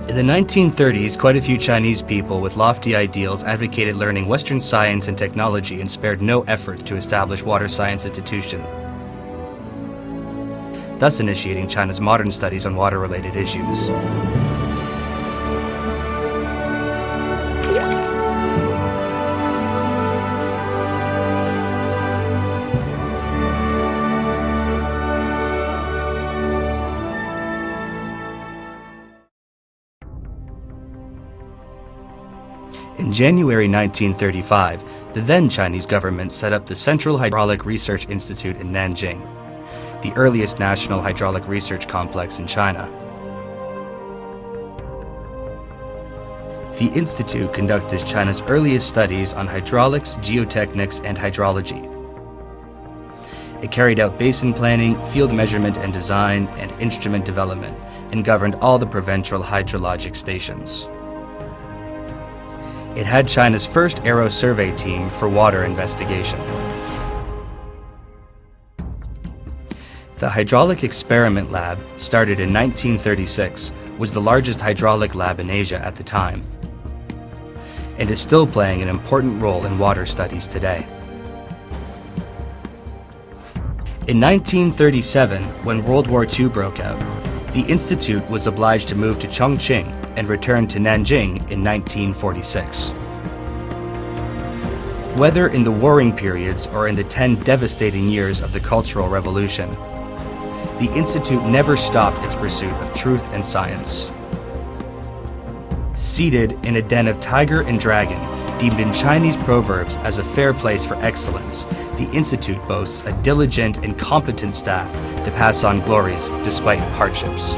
In the 1930s, quite a few Chinese people with lofty ideals advocated learning Western science and technology and spared no effort to establish water science institutions, thus initiating China's modern studies on water-related issues. In January 1935, the then Chinese government set up the Central Hydraulic Research Institute in Nanjing, the earliest national hydraulic research complex in China. The institute conducted China's earliest studies on hydraulics, geotechnics, and hydrology. It carried out basin planning, field measurement and design, and instrument development, and governed all the provincial hydrologic stations. It had China's first aero survey team for water investigation. The Hydraulic Experiment Lab, started in 1936, was the largest hydraulic lab in Asia at the time, and is still playing an important role in water studies today. In 1937, when World War II broke out, the institute was obliged to move to Chongqing and returned to Nanjing in 1946. Whether in the warring periods or in the 10 devastating years of the Cultural Revolution, the institute never stopped its pursuit of truth and science. Seated in a den of tiger and dragon, deemed in Chinese proverbs as a fair place for excellence, the institute boasts a diligent and competent staff to pass on glories despite hardships.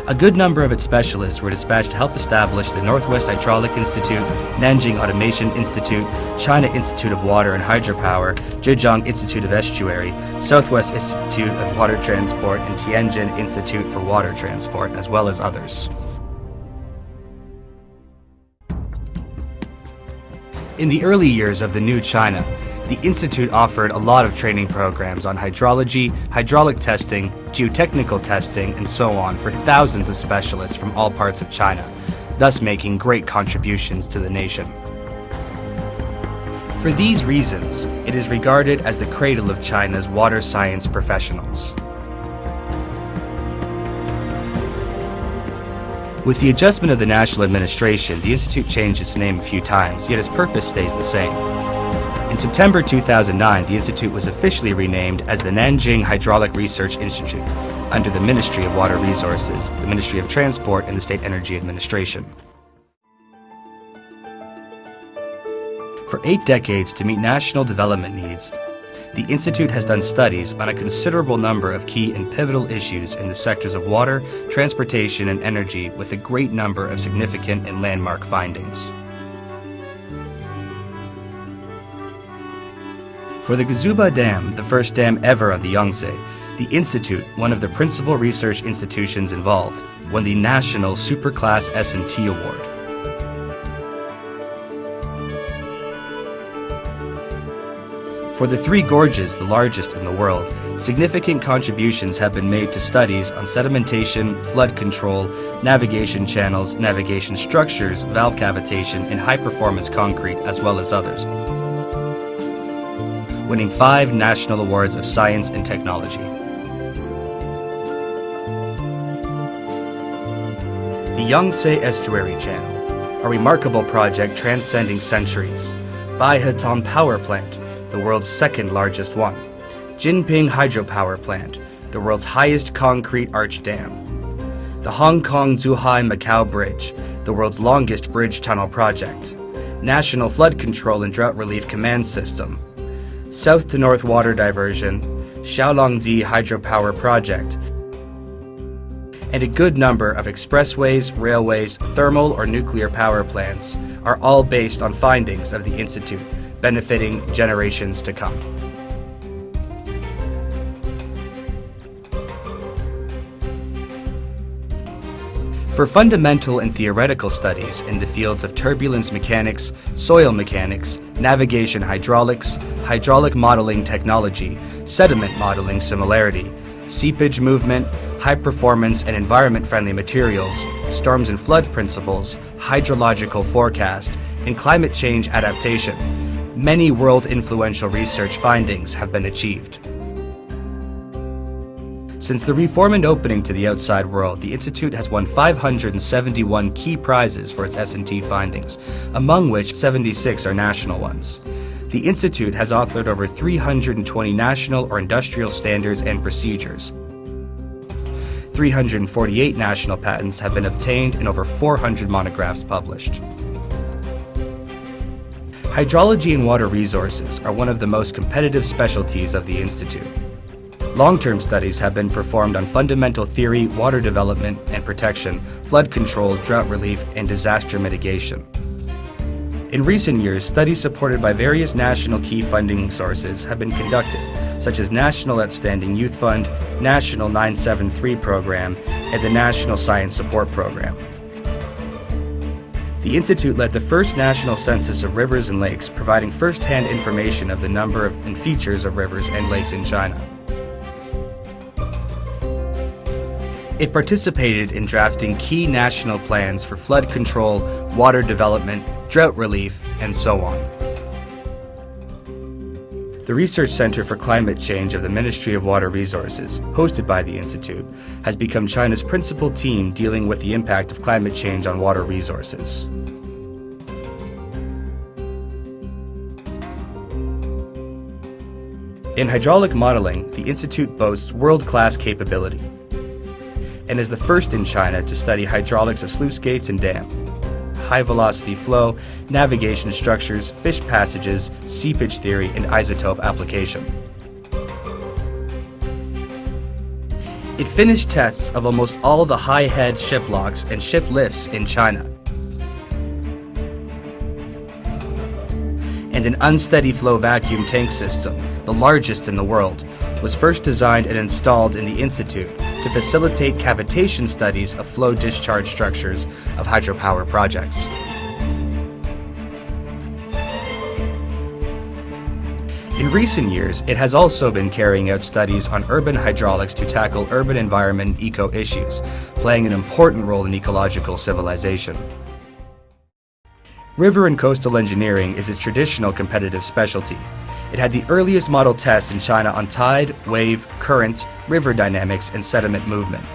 A good number of its specialists were dispatched to help establish the Northwest Hydraulic Institute, Nanjing Automation Institute, China Institute of Water and Hydropower, Zhejiang Institute of Estuary, Southwest Institute of Water Transport, and Tianjin Institute for Water Transport, as well as others. In the early years of the new China, the institute offered a lot of training programs on hydrology, hydraulic testing, geotechnical testing, and so on for thousands of specialists from all parts of China, thus making great contributions to the nation. For these reasons, it is regarded as the cradle of China's water science professionals. With the adjustment of the national administration, the institute changed its name a few times, yet its purpose stays the same. In September 2009, the institute was officially renamed as the Nanjing Hydraulic Research Institute under the Ministry of Water Resources, the Ministry of Transport, and the State Energy Administration. For 8 decades to meet national development needs, the institute has done studies on a considerable number of key and pivotal issues in the sectors of water, transportation, and energy, with a great number of significant and landmark findings. For the Guzuba Dam, the first dam ever on the Yangtze, the institute, one of the principal research institutions involved, won the National Superclass S&T Award. For the Three Gorges, the largest in the world, significant contributions have been made to studies on sedimentation, flood control, navigation channels, navigation structures, valve cavitation, and high-performance concrete, as well as others, winning 5 national awards of science and technology. The Yangtze Estuary Channel, a remarkable project transcending centuries. Baihetan Power Plant, the world's second largest one. Jinping Hydropower Plant, the world's highest concrete arch dam. The Hong Kong-Zhuhai-Macau Bridge, the world's longest bridge tunnel project. National Flood Control and Drought Relief Command System. South to North Water Diversion, Xiaolongdi Hydropower Project, and a good number of expressways, railways, thermal or nuclear power plants are all based on findings of the institute, benefiting generations to come. For fundamental and theoretical studies in the fields of turbulence mechanics, soil mechanics, navigation hydraulics, hydraulic modeling technology, sediment modeling similarity, seepage movement, high-performance and environment-friendly materials, storms and flood principles, hydrological forecast, and climate change adaptation, many world-influential research findings have been achieved. Since the reform and opening to the outside world, the Institute has won 571 key prizes for its S&T findings, among which 76 are national ones. The Institute has authored over 320 national or industrial standards and procedures. 348 national patents have been obtained and over 400 monographs published. Hydrology and water resources are one of the most competitive specialties of the Institute. Long-term studies have been performed on fundamental theory, water development and protection, flood control, drought relief, and disaster mitigation. In recent years, studies supported by various national key funding sources have been conducted, such as National Outstanding Youth Fund, National 973 Program, and the National Science Support Program. The Institute led the first national census of rivers and lakes, providing first-hand information of the number and features of rivers and lakes in China. It participated in drafting key national plans for flood control, water development, drought relief, and so on. The Research Center for Climate Change of the Ministry of Water Resources, hosted by the Institute, has become China's principal team dealing with the impact of climate change on water resources. In hydraulic modeling, the Institute boasts world-class capability and is the first in China to study hydraulics of sluice gates and dam, high-velocity flow, navigation structures, fish passages, seepage theory, and isotope application. It finished tests of almost all the high-head ship locks and ship lifts in China. And an unsteady flow vacuum tank system, the largest in the world, was first designed and installed in the Institute to facilitate cavitation studies of flow discharge structures of hydropower projects. In recent years, it has also been carrying out studies on urban hydraulics to tackle urban environment and eco-issues, playing an important role in ecological civilization. River and coastal engineering is its traditional competitive specialty. It had the earliest model tests in China on tide, wave, current, river dynamics, and sediment movement.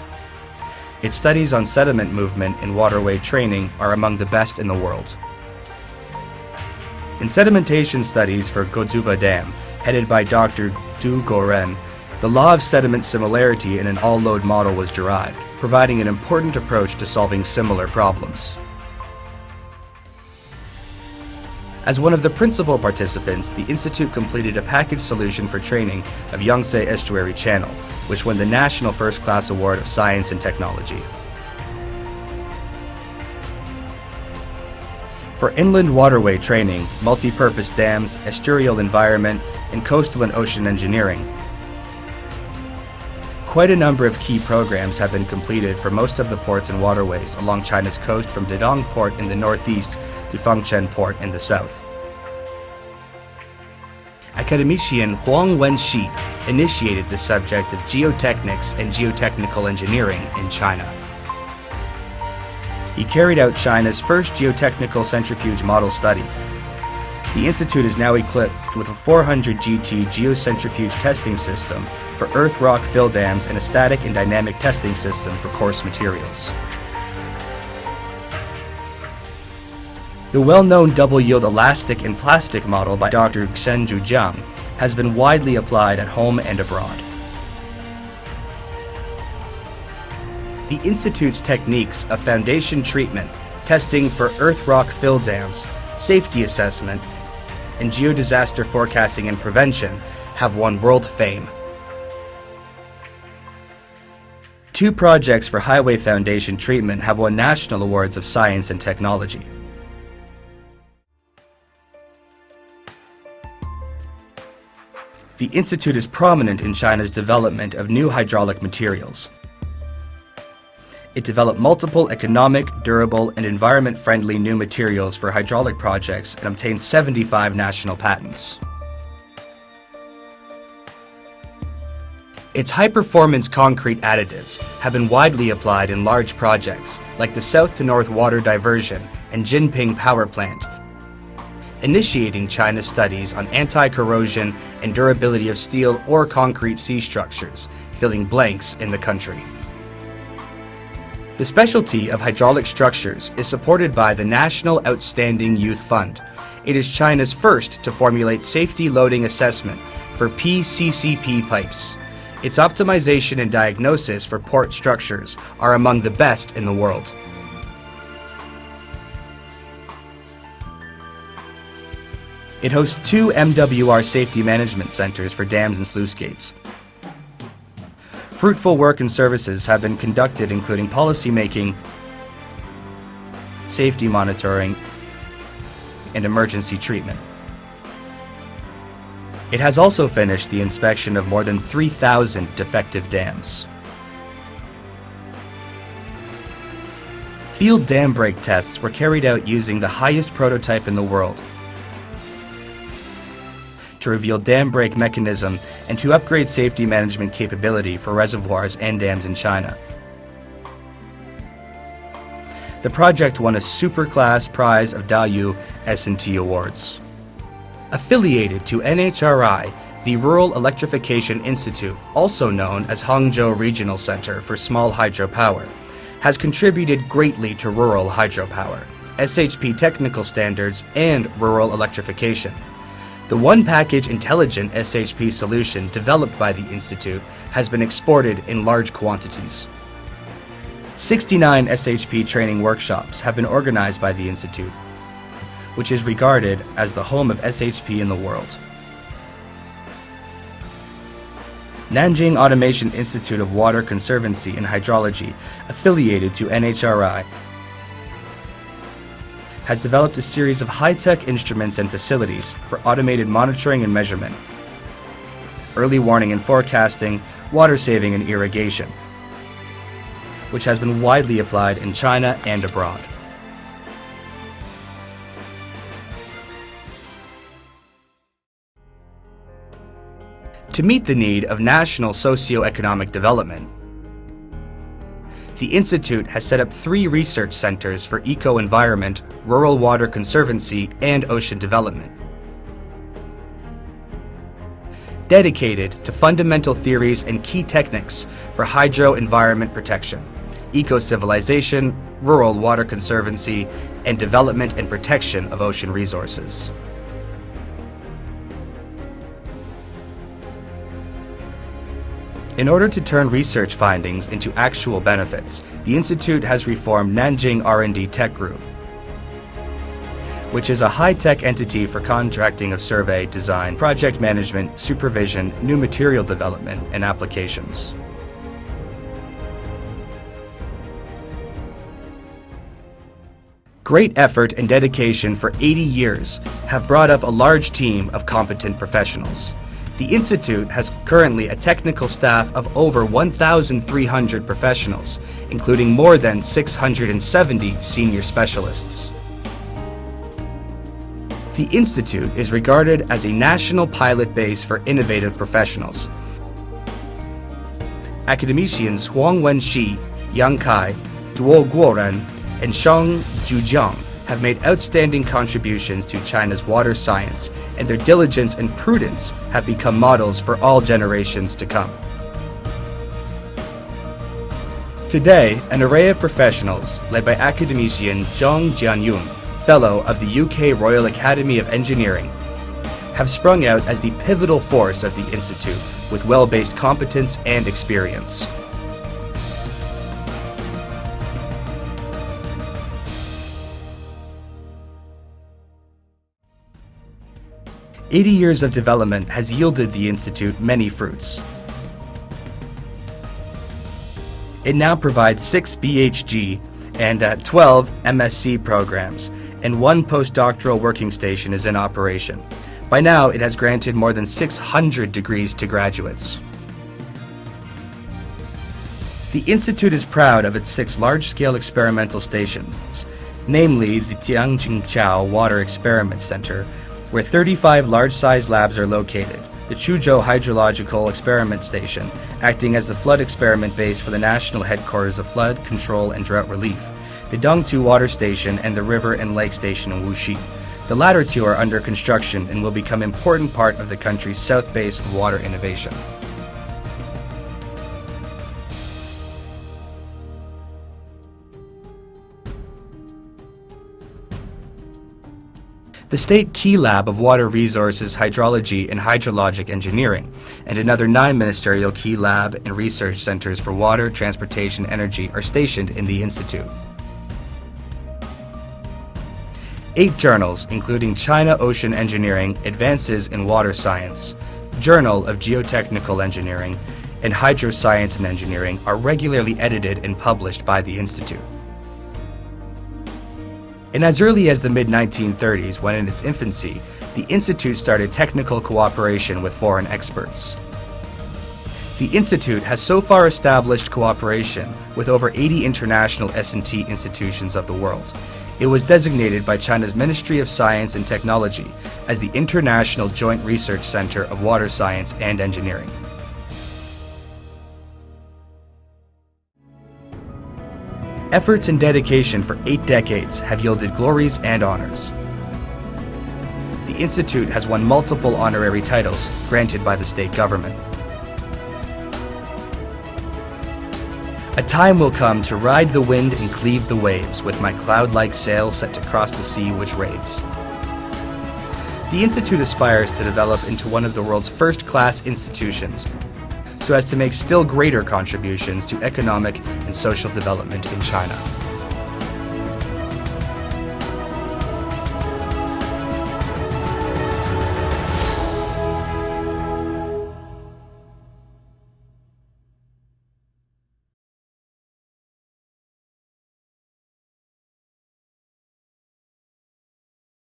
Its studies on sediment movement and waterway training are among the best in the world. In sedimentation studies for Gozuba Dam, headed by Dr. Du Goren, the law of sediment similarity in an all-load model was derived, providing an important approach to solving similar problems. As one of the principal participants, the Institute completed a package solution for training of Yangtze Estuary Channel, which won the National First Class Award of Science and Technology. For inland waterway training, multi-purpose dams, estuarial environment, and coastal and ocean engineering, quite a number of key programs have been completed for most of the ports and waterways along China's coast from Dedong Port in the northeast to Fangcheng Port in the south. Academician Huang Wenxi initiated the subject of geotechnics and geotechnical engineering in China. He carried out China's first geotechnical centrifuge model study. The Institute is now equipped with a 400 GT geocentrifuge testing system for earth rock fill dams and a static and dynamic testing system for coarse materials. The well-known double-yield elastic and plastic model by Dr. Shen Zhujiang has been widely applied at home and abroad. The Institute's techniques of foundation treatment, testing for earth rock fill dams, safety assessment, and geodisaster forecasting and prevention have won world fame. 2 projects for highway foundation treatment have won national awards of science and technology. The Institute is prominent in China's development of new hydraulic materials. It developed multiple economic, durable, and environment-friendly new materials for hydraulic projects and obtained 75 national patents. Its high-performance concrete additives have been widely applied in large projects like the south-to-north water diversion and Jinping Power Plant, initiating China's studies on anti-corrosion and durability of steel or concrete sea structures, filling blanks in the country. The specialty of hydraulic structures is supported by the National Outstanding Youth Fund. It is China's first to formulate safety loading assessment for PCCP pipes. Its optimization and diagnosis for port structures are among the best in the world. It hosts 2 MWR safety management centers for dams and sluice gates. Fruitful work and services have been conducted, including policy making, safety monitoring, and emergency treatment. It has also finished the inspection of more than 3,000 defective dams. Field dam break tests were carried out using the highest prototype in the world to reveal dam break mechanism and to upgrade safety management capability for reservoirs and dams in China. The project won a Superclass Prize of Dayu S&T Awards. Affiliated to NHRI, the Rural Electrification Institute, also known as Hangzhou Regional Center for Small Hydropower, has contributed greatly to rural hydropower, SHP technical standards, and rural electrification. The one-package intelligent SHP solution developed by the Institute has been exported in large quantities. 69 SHP training workshops have been organized by the Institute, which is regarded as the home of SHP in the world. Nanjing Automation Institute of Water Conservancy and Hydrology, affiliated to NHRI, has developed a series of high-tech instruments and facilities for automated monitoring and measurement, early warning and forecasting, water saving and irrigation, which has been widely applied in China and abroad. To meet the need of national socio-economic development, the Institute has set up 3 research centers for eco-environment, rural water conservancy, and ocean development. Dedicated to fundamental theories and key techniques for hydro-environment protection, eco-civilization, rural water conservancy, and development and protection of ocean resources. In order to turn research findings into actual benefits, the Institute has reformed Nanjing R&D Tech Group, which is a high-tech entity for contracting of survey, design, project management, supervision, new material development, and applications. Great effort and dedication for 80 years have brought up a large team of competent professionals. The Institute has currently a technical staff of over 1,300 professionals, including more than 670 senior specialists. The Institute is regarded as a national pilot base for innovative professionals. Academicians Huang Wenxi, Yang Kai, Duo Guoren, and Shang Zhujiang have made outstanding contributions to China's water science, and their diligence and prudence have become models for all generations to come. Today, an array of professionals, led by academician Zhang Jianyun, Fellow of the UK Royal Academy of Engineering, have sprung out as the pivotal force of the Institute with well-based competence and experience. "80 years of development has yielded the Institute many fruits. It now provides 6 BHG and 12 MSc programs, and 1 postdoctoral working station is in operation. By now, it has granted more than 600 degrees to graduates. The Institute is proud of its 6 large-scale experimental stations, namely the Tianjingqiao Water Experiment Center, where 35 large-sized labs are located, the Chuzhou Hydrological Experiment Station, acting as the flood experiment base for the national headquarters of flood control and drought relief, the Dongtu Water Station, and the River and Lake Station in Wuxi. The latter two are under construction and will become an important part of the country's south base of water innovation. The State Key Lab of Water Resources, Hydrology, and Hydrologic Engineering, and another 9 ministerial key lab and research centers for water, transportation, and energy are stationed in the institute. 8 journals, including China Ocean Engineering, Advances in Water Science, Journal of Geotechnical Engineering, and Hydroscience and Engineering, are regularly edited and published by the institute. And as early as the mid-1930s, when in its infancy, the institute started technical cooperation with foreign experts. The institute has so far established cooperation with over 80 international S&T institutions of the world. It was designated by China's Ministry of Science and Technology as the International Joint Research Center of Water Science and Engineering. Efforts and dedication for 8 decades have yielded glories and honors. The institute has won multiple honorary titles granted by the state government. A time will come to ride the wind and cleave the waves with my cloud-like sail set to cross the sea which raves. The institute aspires to develop into one of the world's first-class institutions, so as to make still greater contributions to economic and social development in China.